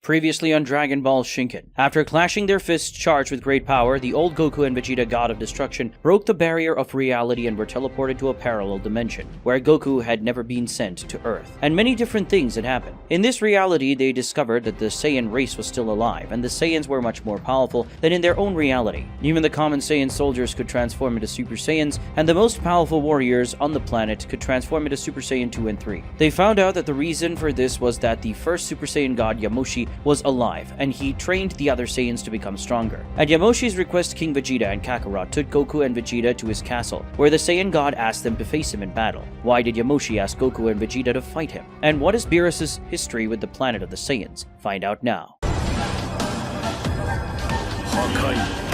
Previously on Dragon Ball Shinken. After clashing their fists charged with great power, the old Goku and Vegeta, God of Destruction, broke the barrier of reality and were teleported to a parallel dimension, where Goku had never been sent to Earth. And many different things had happened. In this reality, they discovered that the Saiyan race was still alive, and the Saiyans were much more powerful than in their own reality. Even the common Saiyan soldiers could transform into Super Saiyans, and the most powerful warriors on the planet could transform into Super Saiyan 2 and 3. They found out that the reason for this was that the first Super Saiyan god, Yamoshi, was alive, and he trained the other Saiyans to become stronger. At Yamoshi's request, King Vegeta and Kakarot took Goku and Vegeta to his castle, where the Saiyan god asked them to face him in battle. Why did Yamoshi ask Goku and Vegeta to fight him? And what is Beerus' history with the planet of the Saiyans? Find out now. Hakai.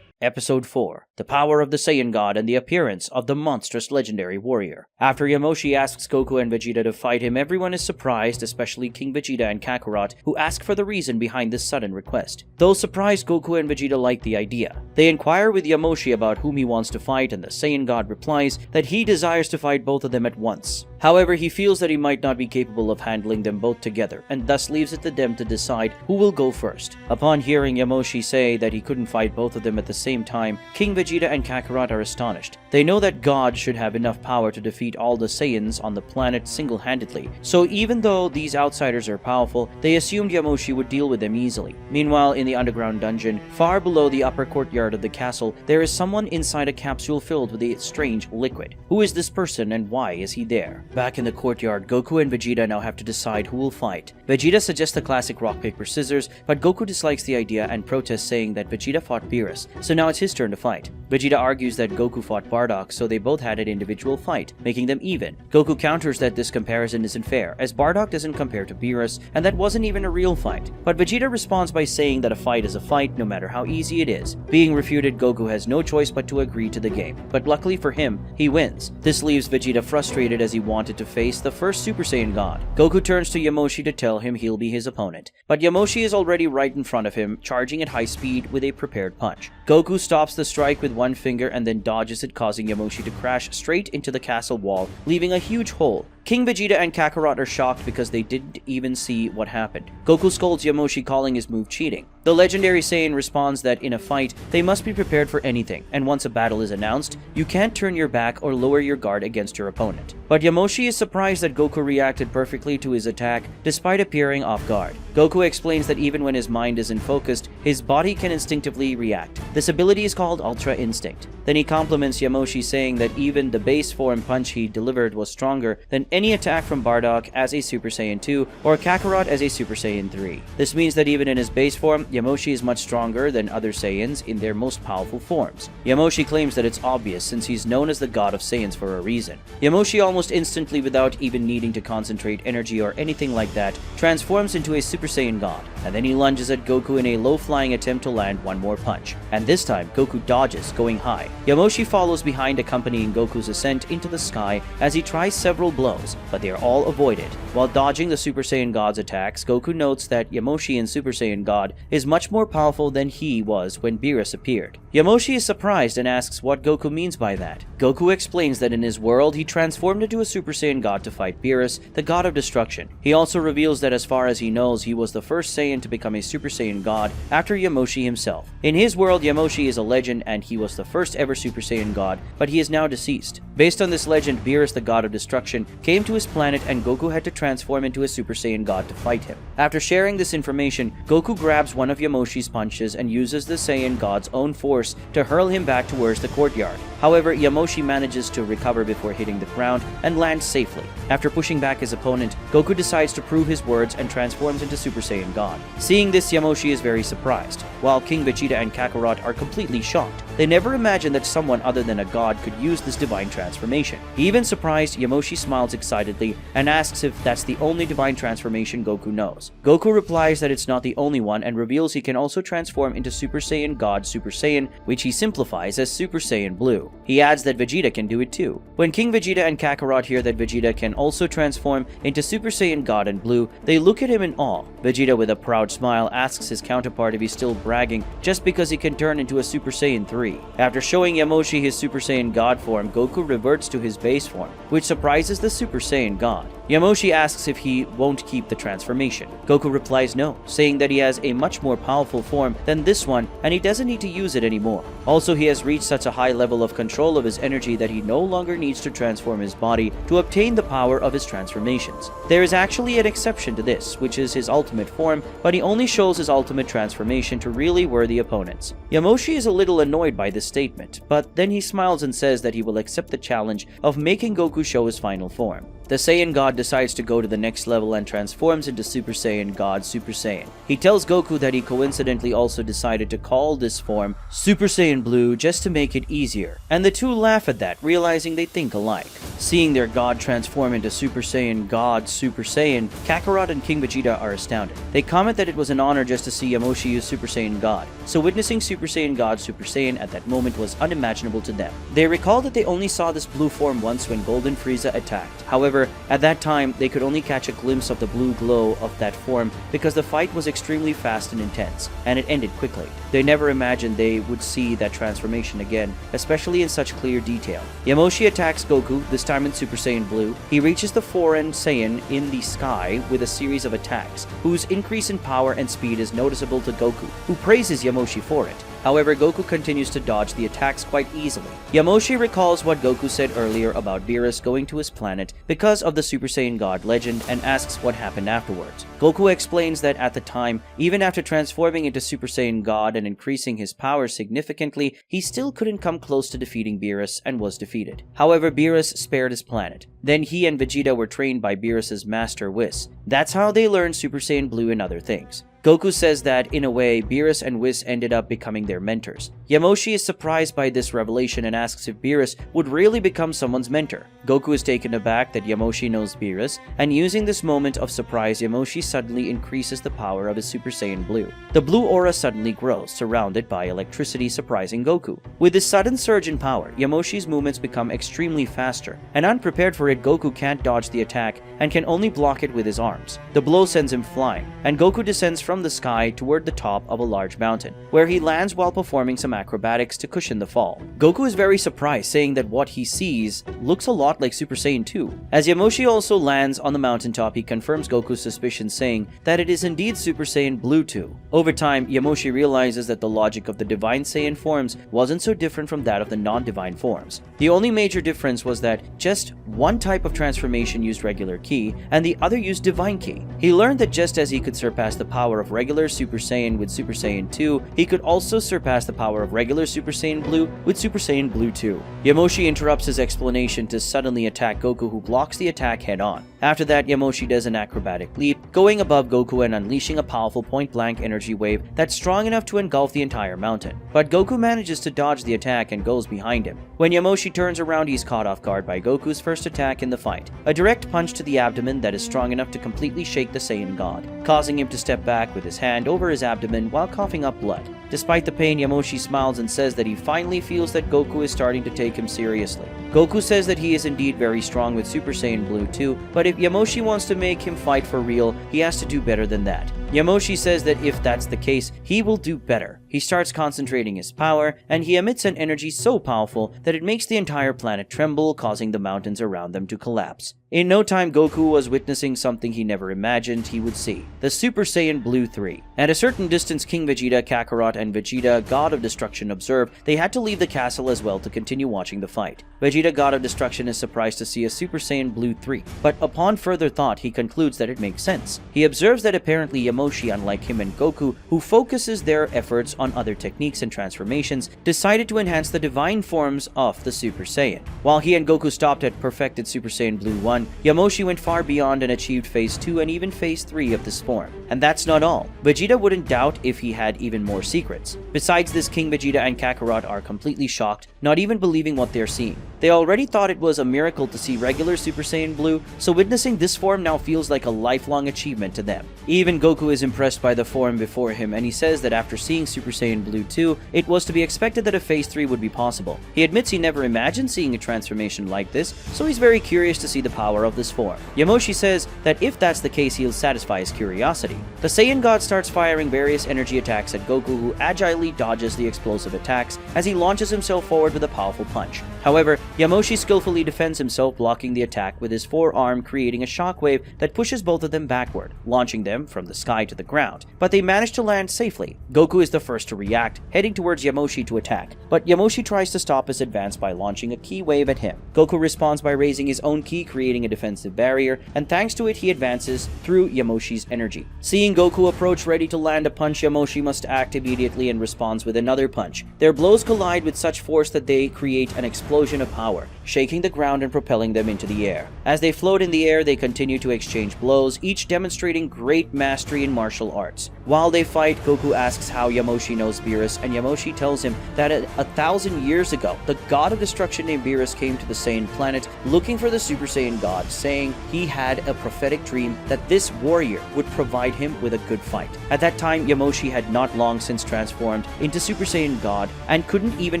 Episode 4. The Power of the Saiyan God and the Appearance of the Monstrous Legendary Warrior. After Yamoshi asks Goku and Vegeta to fight him, everyone is surprised, especially King Vegeta and Kakarot, who ask for the reason behind this sudden request. Though surprised, Goku and Vegeta like the idea. They inquire with Yamoshi about whom he wants to fight, and the Saiyan God replies that he desires to fight both of them at once. However, he feels that he might not be capable of handling them both together, and thus leaves it to them to decide who will go first. Upon hearing Yamoshi say that he couldn't fight both of them at the same time, King Vegeta and Kakarot are astonished. They know that God should have enough power to defeat all the Saiyans on the planet single-handedly, so even though these outsiders are powerful, they assumed Yamoshi would deal with them easily. Meanwhile, in the underground dungeon, far below the upper courtyard of the castle, there is someone inside a capsule filled with a strange liquid. Who is this person and why is he there? Back in the courtyard, Goku and Vegeta now have to decide who will fight. Vegeta suggests the classic rock, paper, scissors, but Goku dislikes the idea and protests, saying that Vegeta fought Beerus, so now it's his turn to fight. Vegeta argues that Goku fought Bardock, so they both had an individual fight, making them even. Goku counters that this comparison isn't fair, as Bardock doesn't compare to Beerus, and that wasn't even a real fight. But Vegeta responds by saying that a fight is a fight, no matter how easy it is. Being refuted, Goku has no choice but to agree to the game, but luckily for him, he wins. This leaves Vegeta frustrated as he wanted to face the first Super Saiyan God. Goku turns to Yamoshi to tell him he'll be his opponent, but Yamoshi is already right in front of him, charging at high speed with a prepared punch. Goku stops the strike with one finger and then dodges it, causing Yamoshi to crash straight into the castle wall, leaving a huge hole. King Vegeta and Kakarot are shocked because they didn't even see what happened. Goku scolds Yamoshi, calling his move cheating. The legendary Saiyan responds that in a fight, they must be prepared for anything, and once a battle is announced, you can't turn your back or lower your guard against your opponent. But Yamoshi is surprised that Goku reacted perfectly to his attack, despite appearing off guard. Goku explains that even when his mind isn't focused, his body can instinctively react. This ability is called Ultra Instinct. Then he compliments Yamoshi, saying that even the base form punch he delivered was stronger than any attack from Bardock as a Super Saiyan 2 or Kakarot as a Super Saiyan 3. This means that even in his base form, Yamoshi is much stronger than other Saiyans in their most powerful forms. Yamoshi claims that it's obvious since he's known as the God of Saiyans for a reason. Yamoshi almost instantly, without even needing to concentrate energy or anything like that, transforms into a Super Saiyan God, and then he lunges at Goku in a low-flying attempt to land one more punch. And this time, Goku dodges, going high. Yamoshi follows behind, accompanying Goku's ascent into the sky as he tries several blows, but they are all avoided. While dodging the Super Saiyan God's attacks, Goku notes that Yamoshi in Super Saiyan God is much more powerful than he was when Beerus appeared. Yamoshi is surprised and asks what Goku means by that. Goku explains that in his world, he transformed into a Super Saiyan God to fight Beerus, the God of Destruction. He also reveals that as far as he knows, he was the first Saiyan to become a Super Saiyan God after Yamoshi himself. In his world, Yamoshi is a legend and he was the first ever Super Saiyan God, but he is now deceased. Based on this legend, Beerus, the God of Destruction, came to his planet and Goku had to transform into a Super Saiyan God to fight him. After sharing this information, Goku grabs one of Yamoshi's punches and uses the Saiyan God's own force to hurl him back towards the courtyard. However, Yamoshi manages to recover before hitting the ground and lands safely. After pushing back his opponent, Goku decides to prove his words and transforms into Super Saiyan God. Seeing this, Yamoshi is very surprised, while King Vegeta and Kakarot are completely shocked. They never imagined that someone other than a god could use this divine transformation. Even surprised, Yamoshi smiles excitedly and asks if that's the only divine transformation Goku knows. Goku replies that it's not the only one and reveals he can also transform into Super Saiyan God Super Saiyan, which he simplifies as Super Saiyan Blue. He adds that Vegeta can do it too. When King Vegeta and Kakarot hear that Vegeta can also transform into Super Saiyan God and Blue, they look at him in awe. Vegeta, with a proud smile, asks his counterpart if he's still bragging just because he can turn into a Super Saiyan 3. 3. After showing Yamoshi his Super Saiyan God form, Goku reverts to his base form, which surprises the Super Saiyan God. Yamoshi asks if he won't keep the transformation. Goku replies no, saying that he has a much more powerful form than this one and he doesn't need to use it anymore. Also, he has reached such a high level of control of his energy that he no longer needs to transform his body to obtain the power of his transformations. There is actually an exception to this, which is his ultimate form, but he only shows his ultimate transformation to really worthy opponents. Yamoshi is a little annoyed by this statement, but then he smiles and says that he will accept the challenge of making Goku show his final form. The Saiyan God decides to go to the next level and transforms into Super Saiyan God Super Saiyan. He tells Goku that he coincidentally also decided to call this form Super Saiyan Blue just to make it easier, and the two laugh at that, realizing they think alike. Seeing their god transform into Super Saiyan God Super Saiyan, Kakarot and King Vegeta are astounded. They comment that it was an honor just to see Yamoshi use Super Saiyan God, so witnessing Super Saiyan God Super Saiyan at that moment was unimaginable to them. They recall that they only saw this blue form once when Golden Frieza attacked. However, at that time, they could only catch a glimpse of the blue glow of that form because the fight was extremely fast and intense, and it ended quickly. They never imagined they would see that transformation again, especially in such clear detail. Yamoshi attacks Goku, this time in Super Saiyan Blue. He reaches the foreign Saiyan in the sky with a series of attacks, whose increase in power and speed is noticeable to Goku, who praises Yamoshi for it. However, Goku continues to dodge the attacks quite easily. Yamoshi recalls what Goku said earlier about Beerus going to his planet because of the Super Saiyan God legend and asks what happened afterwards. Goku explains that at the time, even after transforming into Super Saiyan God and increasing his power significantly, he still couldn't come close to defeating Beerus and was defeated. However, Beerus spared his planet. Then he and Vegeta were trained by Beerus's master Whis. That's how they learned Super Saiyan Blue and other things. Goku says that, in a way, Beerus and Whis ended up becoming their mentors. Yamoshi is surprised by this revelation and asks if Beerus would really become someone's mentor. Goku is taken aback that Yamoshi knows Beerus, and using this moment of surprise, Yamoshi suddenly increases the power of his Super Saiyan Blue. The blue aura suddenly grows, surrounded by electricity, surprising Goku. With this sudden surge in power, Yamoshi's movements become extremely faster, and unprepared for it, Goku can't dodge the attack and can only block it with his arms. The blow sends him flying, and Goku descends from the sky toward the top of a large mountain, where he lands while performing some acrobatics to cushion the fall. Goku is very surprised, saying that what he sees looks a lot like Super Saiyan 2. As Yamoshi also lands on the mountaintop, he confirms Goku's suspicion, saying that it is indeed Super Saiyan Blue 2. Over time, Yamoshi realizes that the logic of the Divine Saiyan forms wasn't so different from that of the non-divine forms. The only major difference was that just one type of transformation used regular ki, and the other used divine ki. He learned that just as he could surpass the power of regular Super Saiyan with Super Saiyan 2, he could also surpass the power of regular Super Saiyan Blue with Super Saiyan Blue 2. Yamoshi interrupts his explanation to suddenly attack Goku, who blocks the attack head-on. After that, Yamoshi does an acrobatic leap, going above Goku and unleashing a powerful point-blank energy wave that's strong enough to engulf the entire mountain. But Goku manages to dodge the attack and goes behind him. When Yamoshi turns around, he's caught off guard by Goku's first attack in the fight, a direct punch to the abdomen that is strong enough to completely shake the Saiyan God, causing him to step back with his hand over his abdomen while coughing up blood. Despite the pain, Yamoshi smiles and says that he finally feels that Goku is starting to take him seriously. Goku says that he is indeed very strong with Super Saiyan Blue 2, but if Yamoshi wants to make him fight for real, he has to do better than that. Yamoshi says that if that's the case, he will do better. He starts concentrating his power, and he emits an energy so powerful that it makes the entire planet tremble, causing the mountains around them to collapse. In no time, Goku was witnessing something he never imagined he would see: the Super Saiyan Blue 3. At a certain distance, King Vegeta, Kakarot, and Vegeta, God of Destruction, observe they had to leave the castle as well to continue watching the fight. Vegeta, God of Destruction, is surprised to see a Super Saiyan Blue 3, but upon further thought, he concludes that it makes sense. He observes that apparently Yamoshi, unlike him and Goku, who focuses their efforts on other techniques and transformations, decided to enhance the divine forms of the Super Saiyan. While he and Goku stopped at perfected Super Saiyan Blue 1, Yamoshi went far beyond and achieved Phase 2 and even Phase 3 of this form. And that's not all. Vegeta wouldn't doubt if he had even more secrets. Besides this, King Vegeta and Kakarot are completely shocked, not even believing what they're seeing. They already thought it was a miracle to see regular Super Saiyan Blue, so witnessing this form now feels like a lifelong achievement to them. Even Goku is impressed by the form before him, and he says that after seeing Super Saiyan Blue 2, it was to be expected that a Phase 3 would be possible. He admits he never imagined seeing a transformation like this, so he's very curious to see the power of this form. Yamoshi says that if that's the case, he'll satisfy his curiosity. The Saiyan God starts firing various energy attacks at Goku, who agilely dodges the explosive attacks as he launches himself forward with a powerful punch. However, Yamoshi skillfully defends himself, blocking the attack with his forearm, creating a shockwave that pushes both of them backward, launching them from the sky to the ground. But they manage to land safely. Goku is the first to react, heading towards Yamoshi to attack, but Yamoshi tries to stop his advance by launching a ki wave at him. Goku responds by raising his own ki, creating a defensive barrier, and thanks to it he advances through Yamoshi's energy. Seeing Goku approach ready to land a punch, Yamoshi must act immediately and responds with another punch. Their blows collide with such force that they create an explosion of power, shaking the ground and propelling them into the air. As they float in the air, they continue to exchange blows, each demonstrating great mastery in martial arts. While they fight, Goku asks how Yamoshi knows Beerus, and Yamoshi tells him that 1,000 years ago, the god of destruction named Beerus came to the Saiyan planet looking for the Super Saiyan God, saying he had a prophetic dream that this warrior would provide him with a good fight. At that time, Yamoshi had not long since transformed into Super Saiyan God and couldn't even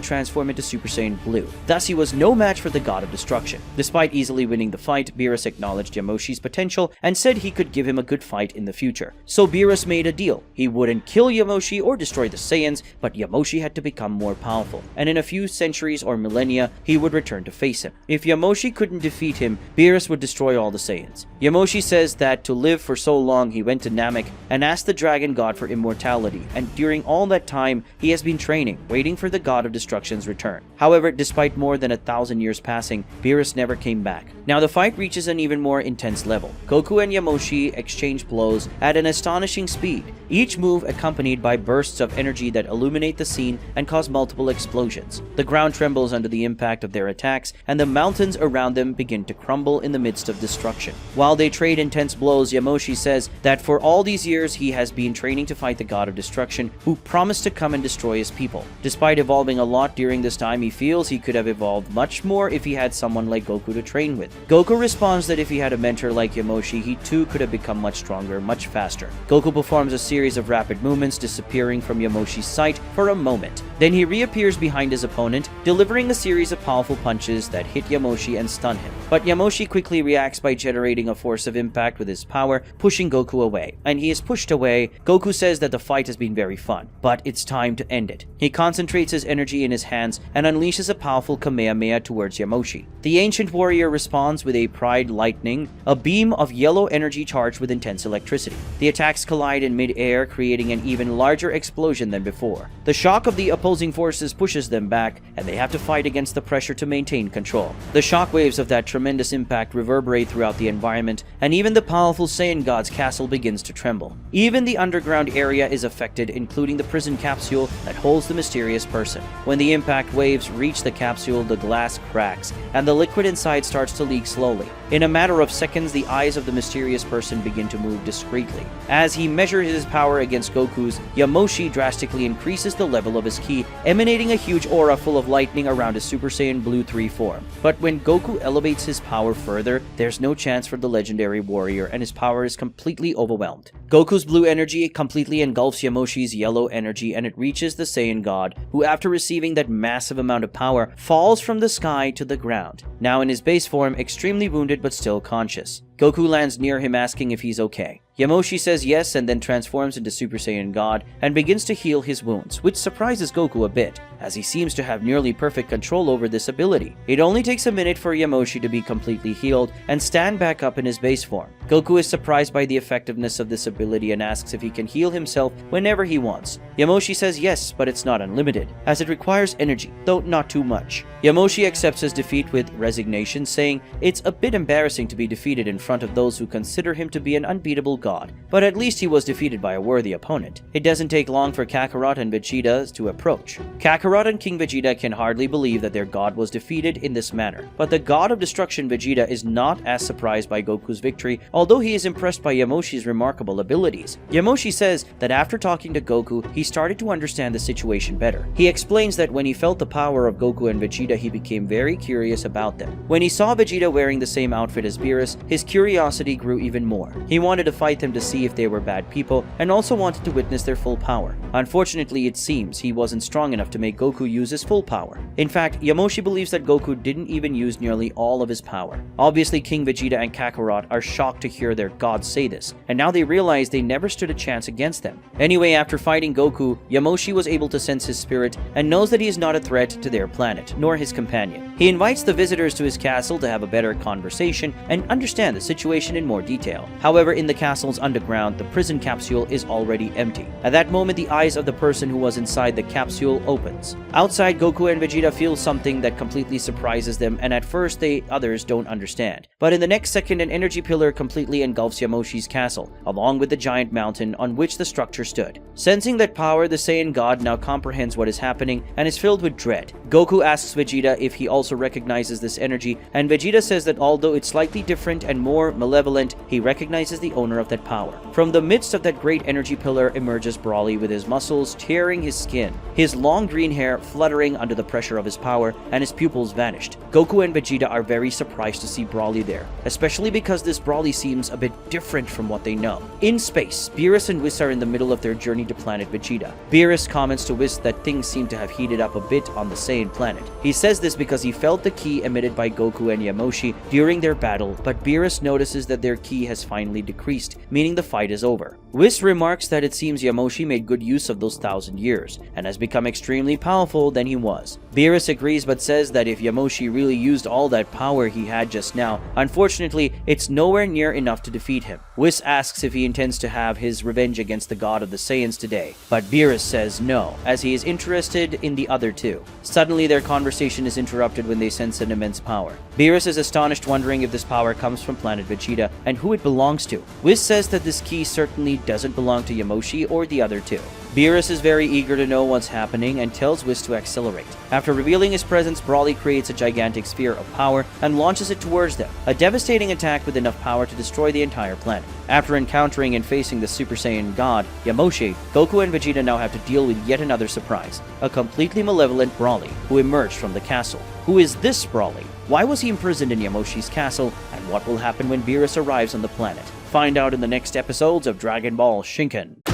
transform into Super Saiyan Blue. Thus, he was no match for the god of destruction. Despite easily winning the fight, Beerus acknowledged Yamoshi's potential and said he could give him a good fight in the future. So Beerus made a deal. He wouldn't kill Yamoshi or destroy the Saiyans, but Yamoshi had to become more powerful, and in a few centuries or millennia, he would return to face him. If Yamoshi couldn't defeat him, Beerus would destroy all the Saiyans. Yamoshi says that to live for so long, he went to Namek and asked the Dragon God for immortality, and during all that time, he has been training, waiting for the God of Destruction's return. However, despite more than 1,000 years passing, Beerus never came back. Now the fight reaches an even more intense level. Goku and Yamoshi exchange blows at an astonishing speed, each move accompanied by bursts of energy that illuminate the scene and cause multiple explosions. The ground trembles under the impact of their attacks, and the mountains around them begin to crumble in the midst of destruction. While they trade intense blows, Yamoshi says that for all these years he has been training to fight the God of Destruction, who promised to come and destroy his people. Despite evolving a lot during this time, he feels he could have evolved much more if he had someone like Goku to train with. Goku responds that if he had a mentor like Yamoshi, he too could have become much stronger, much faster. Goku performs a series of rapid movements, disappearing from Yamoshi's sight for a moment. Then he reappears behind his opponent, delivering a series of powerful punches that hit Yamoshi and stun him. But Yamoshi quickly reacts by generating a force of impact with his power, pushing Goku away. And he is pushed away. Goku says that the fight has been very fun, but it's time to end it. He concentrates his energy in his hands and unleashes a powerful Kamehameha towards Yamoshi. The ancient warrior responds with a Pride Lightning, a beam of yellow energy charged with intense electricity. The attacks collide in mid-air, creating an even larger explosion than before. The shock of the opposing forces pushes them back, and they have to fight against the pressure to maintain control. The shockwaves of that tremendous impact reverberate throughout the environment, and even the powerful Saiyan God's castle begins to tremble. Even the underground area is affected, including the prison capsule that holds the mysterious person. When the impact waves reach the capsule, the glass cracks, and the liquid inside starts to leak slowly. In a matter of seconds, the eyes of the mysterious person begin to move discreetly. As he measures his power against Goku's, Yamoshi drastically increases the level of his ki, emanating a huge aura full of lightning around his Super Saiyan Blue 3 form. But when Goku elevates his power further, there's no chance for the legendary warrior, and his power is completely overwhelmed. Goku's blue energy completely engulfs Yamoshi's yellow energy, and it reaches the Saiyan God, who after receiving that massive amount of power, falls from the sky to the ground. Now in his base form, extremely wounded but still conscious. Goku lands near him asking if he's okay. Yamoshi says yes and then transforms into Super Saiyan God and begins to heal his wounds, which surprises Goku a bit, as he seems to have nearly perfect control over this ability. It only takes a minute for Yamoshi to be completely healed and stand back up in his base form. Goku is surprised by the effectiveness of this ability and asks if he can heal himself whenever he wants. Yamoshi says yes, but it's not unlimited, as it requires energy, though not too much. Yamoshi accepts his defeat with resignation, saying it's a bit embarrassing to be defeated in front of those who consider him to be an unbeatable god god, but at least he was defeated by a worthy opponent. It doesn't take long for Kakarot and Vegeta to approach. Kakarot and King Vegeta can hardly believe that their god was defeated in this manner, but the god of destruction Vegeta is not as surprised by Goku's victory, although he is impressed by Yamoshi's remarkable abilities. Yamoshi says that after talking to Goku, he started to understand the situation better. He explains that when he felt the power of Goku and Vegeta, he became very curious about them. When he saw Vegeta wearing the same outfit as Beerus, his curiosity grew even more. He wanted to fight them to see if they were bad people, and also wanted to witness their full power. Unfortunately, it seems he wasn't strong enough to make Goku use his full power. In fact, Yamoshi believes that Goku didn't even use nearly all of his power. Obviously, King Vegeta and Kakarot are shocked to hear their gods say this, and now they realize they never stood a chance against them. Anyway, after fighting Goku, Yamoshi was able to sense his spirit and knows that he is not a threat to their planet, nor his companion. He invites the visitors to his castle to have a better conversation and understand the situation in more detail. However, in the castle's underground, the prison capsule is already empty. At that moment, the eyes of the person who was inside the capsule opens. Outside, Goku and Vegeta feel something that completely surprises them, and at first the others don't understand. But in the next second, an energy pillar completely engulfs Yamoshi's castle, along with the giant mountain on which the structure stood. Sensing that power, the Saiyan god now comprehends what is happening and is filled with dread. Goku asks Vegeta if he also recognizes this energy, and Vegeta says that although it's slightly different and more malevolent, he recognizes the owner of that power. From the midst of that great energy pillar emerges Broly with his muscles tearing his skin, his long green hair fluttering under the pressure of his power, and his pupils vanished. Goku and Vegeta are very surprised to see Broly there, especially because this Broly seems a bit different from what they know. In space, Beerus and Whis are in the middle of their journey to planet Vegeta. Beerus comments to Whis that things seem to have heated up a bit on the Saiyan planet. He says this because he felt the ki emitted by Goku and Yamoshi during their battle, but Beerus notices that their ki has finally decreased, meaning the fight is over. Whis remarks that it seems Yamoshi made good use of those 1,000 years, and has become extremely powerful than he was. Beerus agrees but says that if Yamoshi really used all that power he had just now, unfortunately, it's nowhere near enough to defeat him. Whis asks if he intends to have his revenge against the god of the Saiyans today, but Beerus says no, as he is interested in the other two. Suddenly, their conversation is interrupted when they sense an immense power. Beerus is astonished, wondering if this power comes from planet Vegeta and who it belongs to. Whis says that this ki certainly doesn't belong to Yamoshi or the other two. Beerus is very eager to know what's happening and tells Whis to accelerate. After revealing his presence, Broly creates a gigantic sphere of power and launches it towards them, a devastating attack with enough power to destroy the entire planet. After encountering and facing the Super Saiyan god, Yamoshi, Goku and Vegeta now have to deal with yet another surprise, a completely malevolent Broly, who emerged from the castle. Who is this Broly? Why was he imprisoned in Yamoshi's castle, and what will happen when Beerus arrives on the planet? Find out in the next episodes of Dragon Ball Shinken.